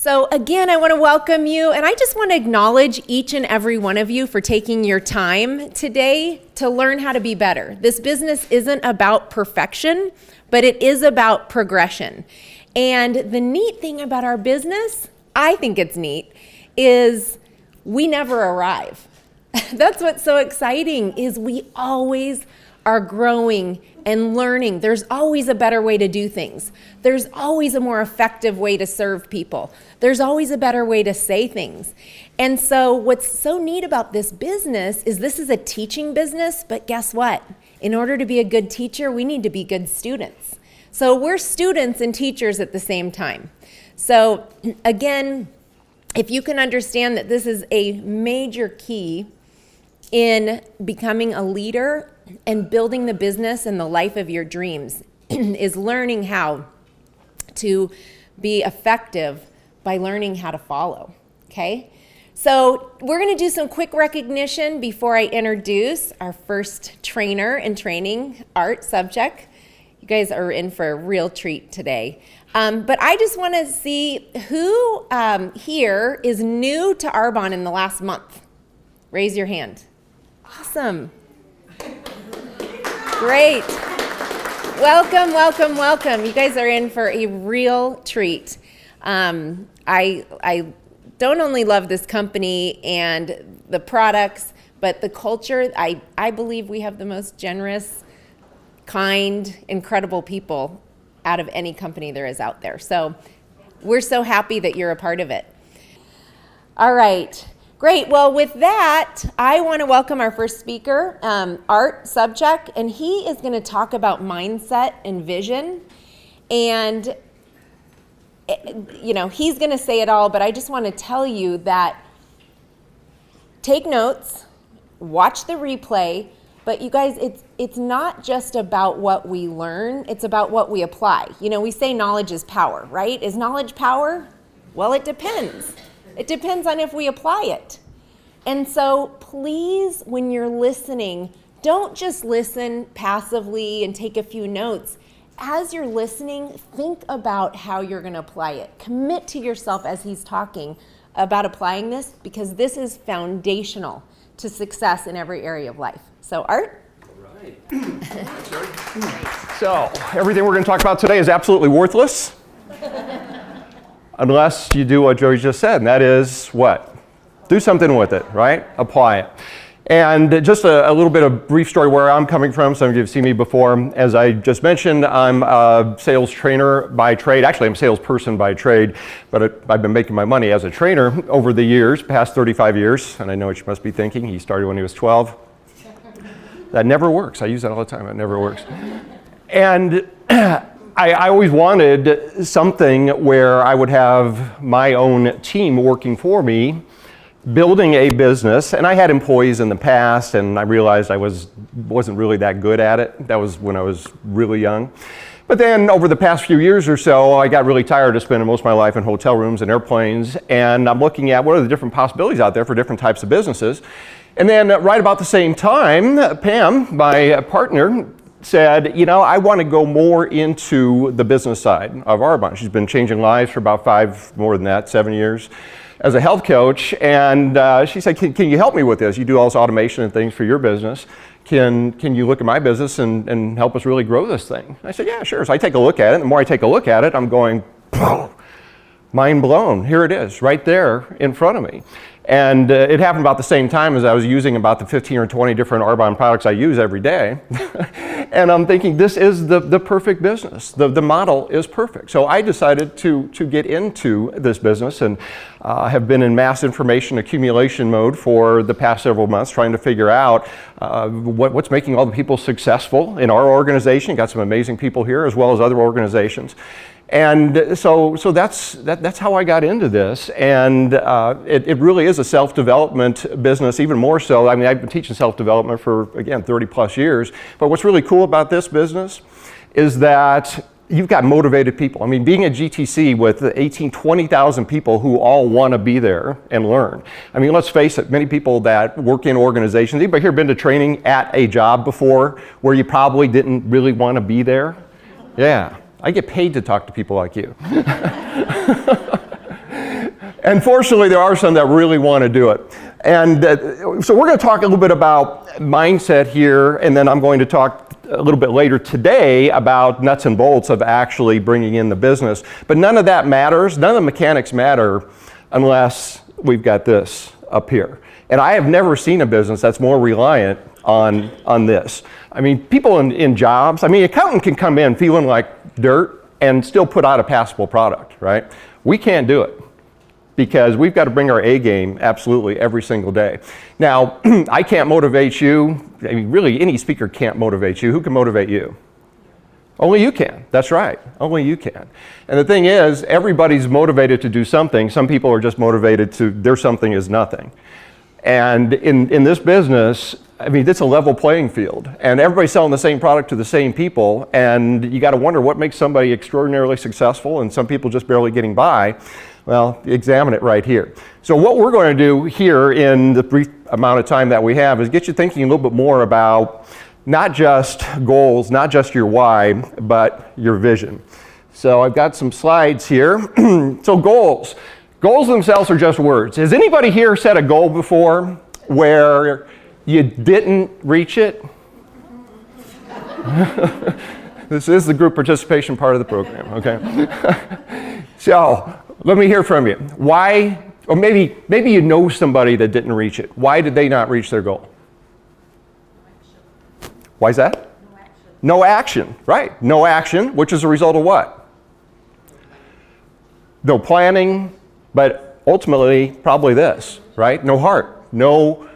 So again, I want to welcome you, and I just want to acknowledge each and every one of you for taking your time today to learn how to be better. This business isn't about perfection, but it is about progression. And the neat thing about our business, I think it's neat, is we never arrive. That's what's so exciting, is we always are growing and learning. There's always a better way to do things. There's always a more effective way to serve people. There's always a better way to say things. And so what's so neat about this business is this is a teaching business, but guess what? In order to be a good teacher, we need to be good students. So we're students and teachers at the same time. So again, if you can understand that this is a major key in becoming a leader and building the business and the life of your dreams, is learning how to be effective by learning how to follow, okay? So we're gonna do some quick recognition before I introduce our first trainer in training, Art Sobczak. You guys are in for a real treat today. But I just wanna see who here is new to Arbonne in the last month. Raise your hand. Awesome. Great. Welcome, welcome, welcome. You guys are in for a real treat. I don't only love this company and the products, but the culture. I believe we have the most generous, kind, incredible people out of any company there is out there. So we're so happy that you're a part of it. All right. Great. Well, with that, I want to welcome our first speaker, Art Sobczak, and he is going to talk about mindset and vision. And, you know, he's going to say it all, but I just want to tell you that take notes, watch the replay, but you guys, it's not just about what we learn, it's about what we apply. You know, we say knowledge is power, right? Is knowledge power? Well, it depends. It depends on if we apply it. And so please, when you're listening, don't just listen passively and take a few notes. As you're listening, think about how you're going to apply it. Commit to yourself as he's talking about applying this, because this is foundational to success in every area of life. So, Art? All right. So, everything we're going to talk about today is absolutely worthless. Unless you do what Jodi just said, and that is what? Do something with it, right? Apply it. And just a little bit of brief story where I'm coming from. Some of you have seen me before. As I just mentioned, I'm a sales trainer by trade. Actually, I'm a salesperson by trade, but I've been making my money as a trainer over the years, past 35 years. And I know what you must be thinking. He started when he was 12. That never works. I use that all the time. It never works. And I always wanted something where I would have my own team working for me, building a business. And I had employees in the past, and I realized I wasn't really that good at it. That was when I was really young. But then over the past few years or so, I got really tired of spending most of my life in hotel rooms and airplanes, and I'm looking at what are the different possibilities out there for different types of businesses. And then right about the same time, Pam, my partner, said, you know, I want to go more into the business side of Arbonne. She's been changing lives for about 7 years as a health coach. And she said, can you help me with this? You do all this automation and things for your business. Can you look at my business and help us really grow this thing? I said, yeah, sure. So I take a look at it. And the more I take a look at it, I'm going, mind blown. Here it is, right there in front of me. And it happened about the same time as I was using about the 15 or 20 different Arbonne products I use every day. And I'm thinking, this is the perfect business. The model is perfect. So I decided to get into this business, and have been in mass information accumulation mode for the past several months, trying to figure out what's making all the people successful in our organization. Got some amazing people here, as well as other organizations. And so that's how I got into this, and it really is a self-development business, even more so. I mean, I've been teaching self-development for, again, 30 plus years, but what's really cool about this business is that you've got motivated people. I mean, being at GTC with 20,000 people who all want to be there and learn. I mean, let's face it, many people that work in organizations, anybody here been to training at a job before where you probably didn't really want to be there? Yeah. I get paid to talk to people like you. And fortunately, there are some that really want to do it. And so we're going to talk a little bit about mindset here, and then I'm going to talk a little bit later today about nuts and bolts of actually bringing in the business. But none of that matters. None of the mechanics matter unless we've got this up here. And I have never seen a business that's more reliant on this. I mean, people in jobs, I mean, an accountant can come in feeling like dirt and still put out a passable product, right? We can't do it because we've got to bring our A game absolutely every single day. Now, I can't motivate you. I mean, really, any speaker can't motivate you. Who can motivate you? Only you can. That's right. Only you can. And the thing is, everybody's motivated to do something. Some people are just motivated to, their something is nothing. And in this business, I mean, it's a level playing field. And everybody's selling the same product to the same people. And you got to wonder what makes somebody extraordinarily successful and some people just barely getting by. Well, examine it right here. So what we're going to do here in the brief amount of time that we have is get you thinking a little bit more about not just goals, not just your why, but your vision. So I've got some slides here. So goals. Goals themselves are just words. Has anybody here set a goal before where you didn't reach it? This is the group participation part of the program, okay? So let me hear from you. Why, or maybe you know somebody that didn't reach it. Why did they not reach their goal? Why is that? No action. No action, right. No action, which is a result of what? No planning, but ultimately probably this, right? No heart, no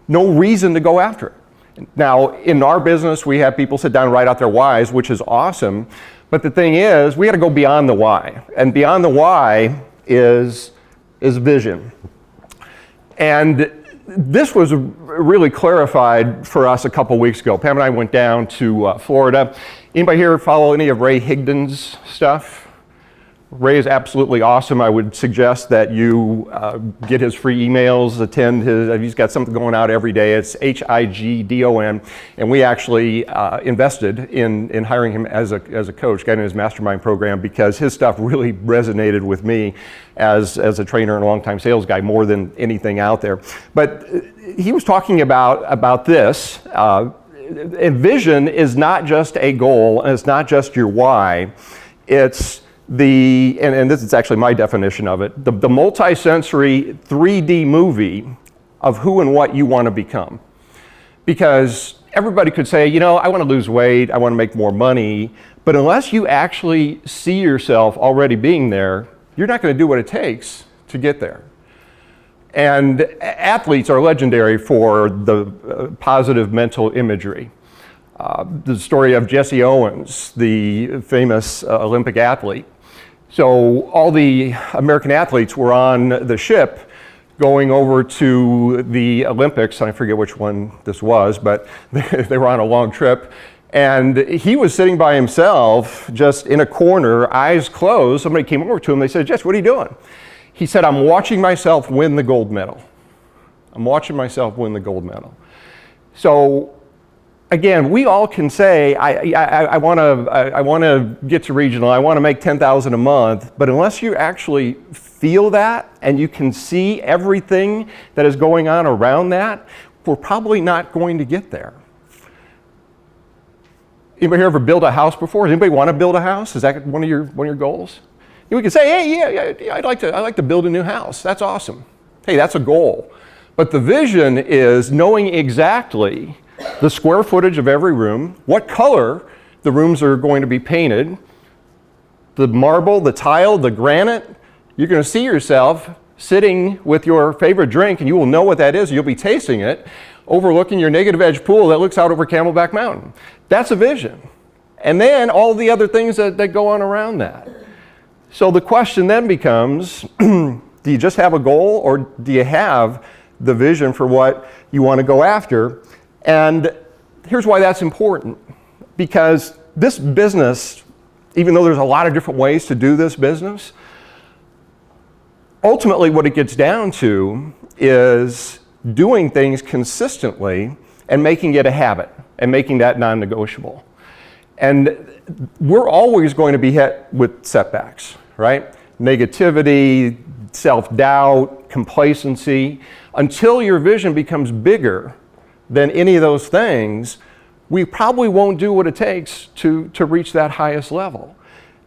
reason to go after it. Now, in our business, we have people sit down and write out their whys, which is awesome. But the thing is, we got to go beyond the why. And beyond the why is vision. And this was really clarified for us a couple weeks ago. Pam and I went down to Florida. Anybody here follow any of Ray Higdon's stuff? Ray is absolutely awesome. I would suggest that you get his free emails, attend his, he's got something going out every day. It's Higdon. And we actually invested in hiring him as a coach, got in his mastermind program because his stuff really resonated with me as a trainer and a longtime sales guy more than anything out there. But he was talking about this. And vision is not just a goal, and it's not just your why. It's and this is actually my definition of it, the multi-sensory 3D movie of who and what you want to become. Because everybody could say, you know, I want to lose weight, I want to make more money, but unless you actually see yourself already being there, you're not going to do what it takes to get there. And athletes are legendary for the positive mental imagery. The story of Jesse Owens, the famous Olympic athlete. So all the American athletes were on the ship going over to the Olympics. I forget which one this was, but they were on a long trip. And he was sitting by himself, just in a corner, eyes closed. Somebody came over to him. They said, "Jess, what are you doing?" He said, "I'm watching myself win the gold medal. I'm watching myself win the gold medal." So again, we all can say, I want to get to regional, I want to make $10,000 a month, but unless you actually feel that and you can see everything that is going on around that, we're probably not going to get there. Anybody here ever build a house before? Does anybody want to build a house? Is that one of your goals? We can say, hey, yeah, I'd like to build a new house. That's awesome. Hey, that's a goal. But the vision is knowing exactly the square footage of every room, what color the rooms are going to be painted, the marble, the tile, the granite. You're going to see yourself sitting with your favorite drink, and you will know what that is. You'll be tasting it, overlooking your negative edge pool that looks out over Camelback Mountain. That's a vision. And then all the other things that go on around that. So the question then becomes, do you just have a goal, or do you have the vision for what you want to go after? And here's why that's important. Because this business, even though there's a lot of different ways to do this business, ultimately what it gets down to is doing things consistently and making it a habit and making that non-negotiable. And we're always going to be hit with setbacks, right? Negativity, self-doubt, complacency. Until your vision becomes bigger than any of those things, we probably won't do what it takes to reach that highest level.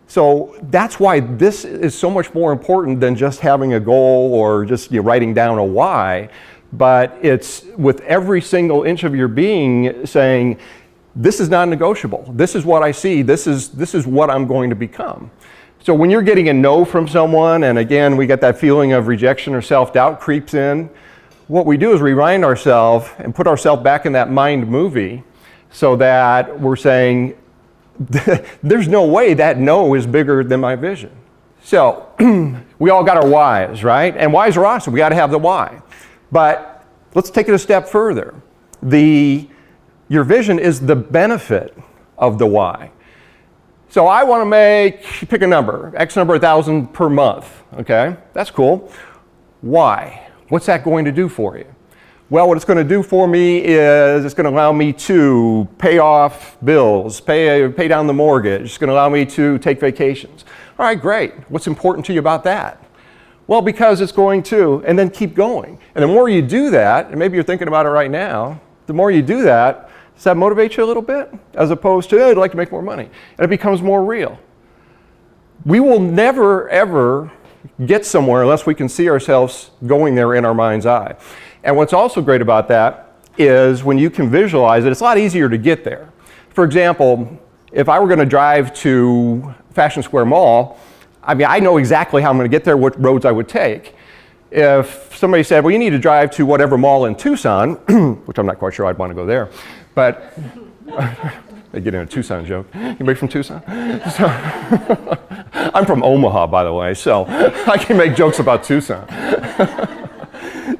So that's why this is so much more important than just having a goal or just writing down a why, but it's with every single inch of your being saying, this is non-negotiable. This is what I see. This is what I'm going to become. So when you're getting a no from someone, and again, we get that feeling of rejection or self-doubt creeps in, what we do is remind ourselves and put ourselves back in that mind movie so that we're saying, there's no way that no is bigger than my vision. So we all got our whys, right? And whys are awesome. We got to have the why. But let's take it a step further. Your vision is the benefit of the why. So I want to pick a number, X number 1,000 per month, okay? That's cool. Why? What's that going to do for you? Well, what it's going to do for me is it's going to allow me to pay off bills, pay down the mortgage. It's going to allow me to take vacations. All right, great. What's important to you about that? Well, because it's going to, and then keep going. And the more you do that, and maybe you're thinking about it right now, the more you do that, does that motivate you a little bit? As opposed to, hey, I'd like to make more money. And it becomes more real. We will never, ever get somewhere unless we can see ourselves going there in our mind's eye. And what's also great about that is when you can visualize it, it's a lot easier to get there. For example, if I were going to drive to Fashion Square Mall, I know exactly how I'm going to get there, what roads I would take. If somebody said, well, you need to drive to whatever mall in Tucson, which I'm not quite sure I'd want to go there, but they get in a Tucson joke. Anybody from Tucson? So, I'm from Omaha, by the way, so I can make jokes about Tucson.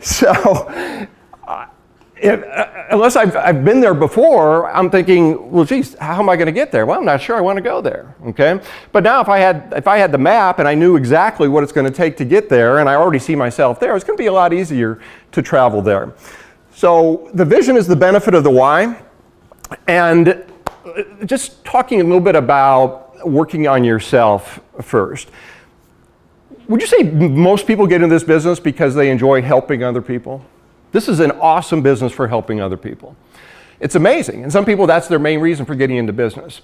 So, unless I've been there before, I'm thinking, well, geez, how am I going to get there? Well, I'm not sure I want to go there, okay? But now if I had the map and I knew exactly what it's going to take to get there, and I already see myself there, it's going to be a lot easier to travel there. So the vision is the benefit of the why, and just talking a little bit about working on yourself first. Would you say most people get into this business because they enjoy helping other people? This is an awesome business for helping other people. It's amazing. And some people, that's their main reason for getting into business.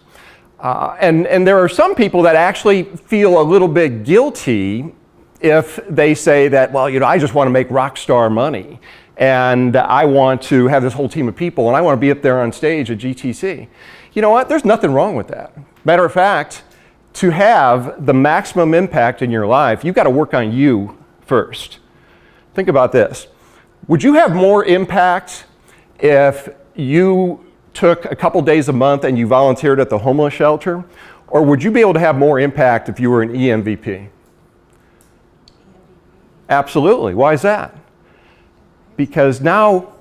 And there are some people that actually feel a little bit guilty if they say that, well, I just want to make rock star money. And I want to have this whole team of people, and I want to be up there on stage at GTC. You know what? There's nothing wrong with that. Matter of fact, to have the maximum impact in your life, you've got to work on you first. Think about this. Would you have more impact if you took a couple days a month and you volunteered at the homeless shelter? Or would you be able to have more impact if you were an EMVP? Absolutely. Why is that? Because now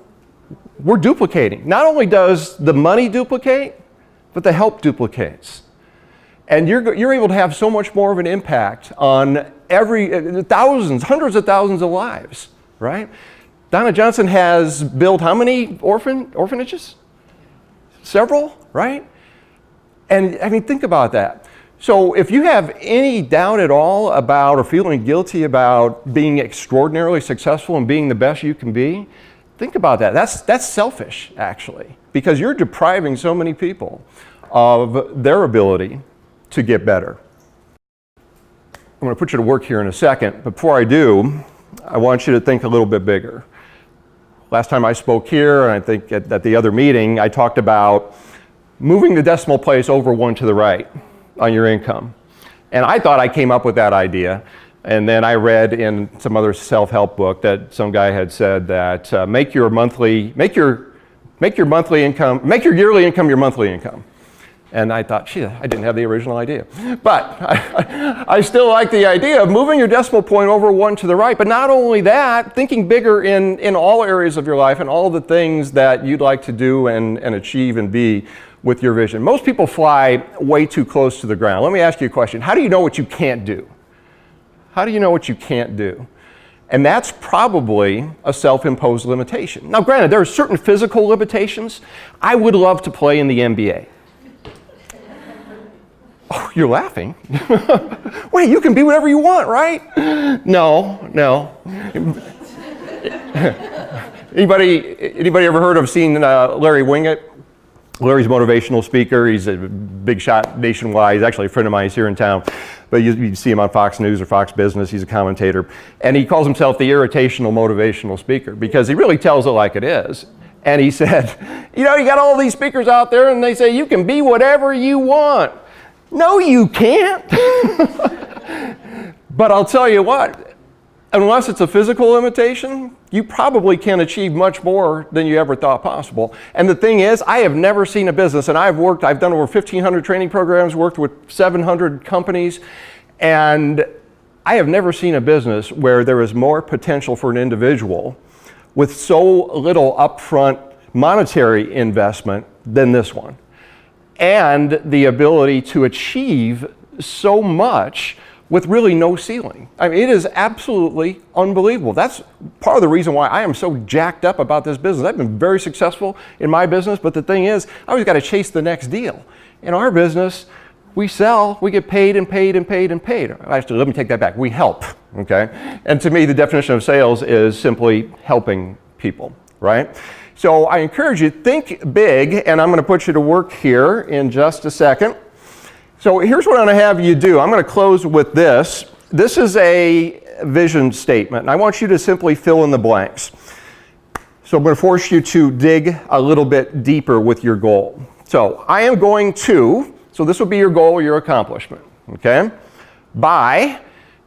we're duplicating. Not only does the money duplicate, but the help duplicates. And you're able to have so much more of an impact on thousands, hundreds of thousands of lives, right? Donna Johnson has built how many orphanages? Several, right? And think about that. So if you have any doubt at all about or feeling guilty about being extraordinarily successful and being the best you can be, think about that. That's selfish, actually, because you're depriving so many people of their ability to get better. I'm going to put you to work here in a second. Before I do, I want you to think a little bit bigger. Last time I spoke here, and I think at the other meeting, I talked about moving the decimal place over 1 to the right on your income. And I thought I came up with that idea. And then I read in some other self-help book that some guy had said that make your yearly income your monthly income. And I thought, gee, I didn't have the original idea. But I still like the idea of moving your decimal point over 1 to the right. But not only that, thinking bigger in all areas of your life and all the things that you'd like to do and achieve and be with your vision. Most people fly way too close to the ground. Let me ask you a question. How do you know what you can't do? How do you know what you can't do? And that's probably a self-imposed limitation. Now, granted, there are certain physical limitations. I would love to play in the NBA. Oh, you're laughing? Wait, you can be whatever you want, right? No. Anybody ever heard of seen Larry Winget? Larry's a motivational speaker. He's a big shot nationwide. He's actually a friend of mine. He's here in town. But you see him on Fox News or Fox Business. He's a commentator. And he calls himself the irritational motivational speaker because he really tells it like it is. And he said, you got all these speakers out there and they say you can be whatever you want. No, you can't. But I'll tell you what, unless it's a physical limitation, you probably can achieve much more than you ever thought possible. And the thing is, I have never seen a business, and I've done over 1,500 training programs, worked with 700 companies, and I have never seen a business where there is more potential for an individual with so little upfront monetary investment than this one. And the ability to achieve so much with really no ceiling. I mean, it is absolutely unbelievable. That's part of the reason why I am so jacked up about this business. I've been very successful in my business, but the thing is, I always got to chase the next deal. In our business, we sell, we get paid and paid and paid and paid. Actually, let me take that back. We help, okay? And to me, the definition of sales is simply helping people, right? So I encourage you, think big, and I'm going to put you to work here in just a second. So here's what I'm going to have you do. I'm going to close with this. This is a vision statement, and I want you to simply fill in the blanks. So I'm going to force you to dig a little bit deeper with your goal. So I am going to, so this will be your goal or your accomplishment, okay? By,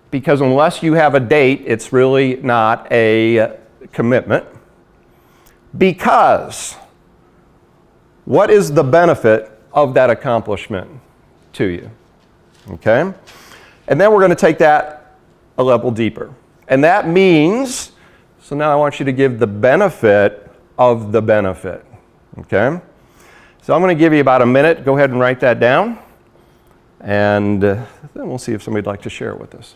because unless you have a date, it's really not a commitment. Because, what is the benefit of that accomplishment to you? Okay? And then we're going to take that a level deeper. And that means, so now I want you to give the benefit of the benefit. Okay? So I'm going to give you about a minute. Go ahead and write that down. And then we'll see if somebody'd like to share it with us.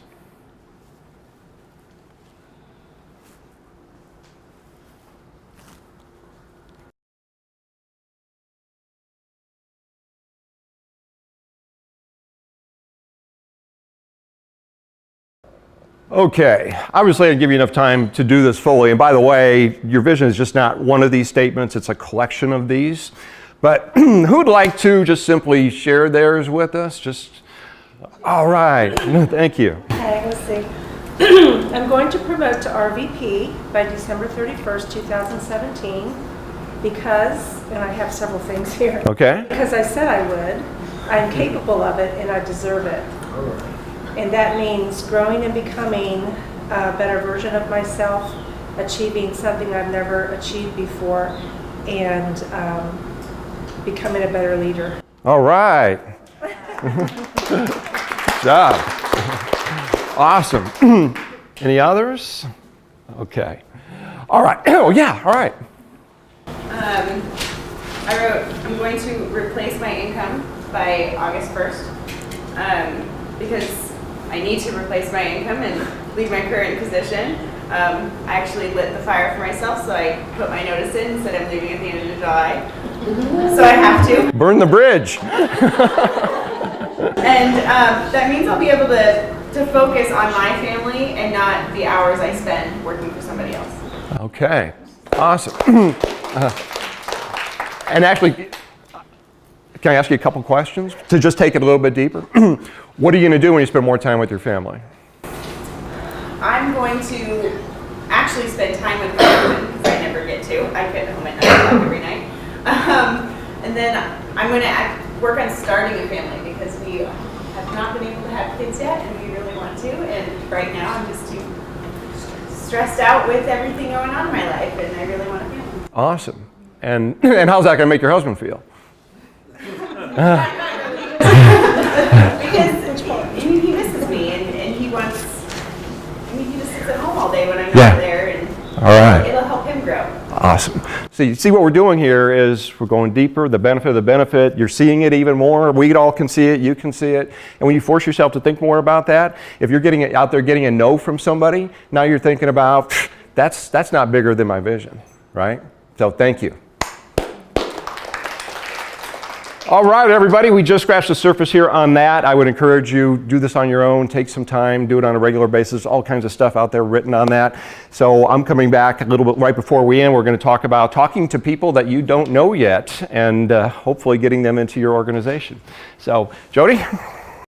Okay, obviously I didn't give you enough time to do this fully. And by the way, your vision is just not one of these statements, it's a collection of these. But who'd like to just simply share theirs with us? All right, thank you. Okay, let's see. I'm going to promote to RVP by December 31st, 2017 because, and I have several things here. Okay. Because I said I would, I'm capable of it, and I deserve it. And that means growing and becoming a better version of myself, achieving something I've never achieved before, and becoming a better leader. All right. Good job. Awesome. Any others? Okay. All right. Oh, yeah. All right. I wrote, I'm going to replace my income by August 1st because I need to replace my income and leave my current position. I actually lit the fire for myself, so I put my notice in and said I'm leaving at the end of July. So I have to. Burn the bridge. And that means I'll be able to focus on my family and not the hours I spend working for somebody else. Okay, awesome. And actually, can I ask you a couple questions to just take it a little bit deeper? What are you going to do when you spend more time with your family? I'm going to actually spend time with my husband because I never get to. I get home at 9 o'clock every night. And then I'm going to work on starting a family because we have not been able to have kids yet and we really want to. And right now I'm just too stressed out with everything going on in my life and I really want a family. Awesome. And how's that going to make your husband feel? Because he misses me and he wants, he just sits at home all day when I'm Yeah. not there and All right. it'll help him grow. Awesome. So you see what we're doing here is we're going deeper, the benefit of the benefit. You're seeing it even more. We all can see it. You can see it. And when you force yourself to think more about that, if you're getting out there getting a no from somebody, now you're thinking about, that's not bigger than my vision, right? So thank you. All right, everybody, we just scratched the surface here on that. I would encourage you, do this on your own, take some time, do it on a regular basis, all kinds of stuff out there written on that. So I'm coming back a little bit right before we end. We're going to talk about talking to people that you don't know yet and hopefully getting them into your organization. So, Jodi?